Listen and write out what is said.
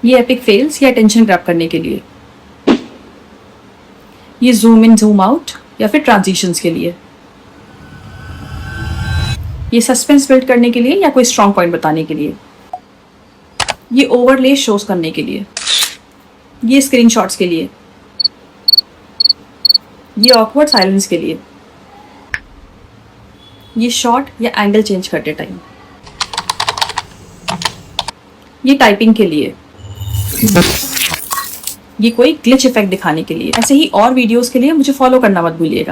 ये epic fails या attention grab करने के लिए। ये जूम इन जूम आउट या फिर ट्रांजिशंस के लिए। ये सस्पेंस बिल्ड करने के लिए या कोई स्ट्रॉन्ग पॉइंट बताने के लिए। ये ओवरले शोज करने के लिए। ये स्क्रीनशॉट्स के लिए। ये ऑकवर्ड साइलेंस के लिए। ये शॉट या एंगल चेंज करते टाइम। ये टाइपिंग के लिए। ये कोई ग्लिच इफेक्ट दिखाने के लिए। ऐसे ही और वीडियोस के लिए मुझे फॉलो करना मत भूलिएगा।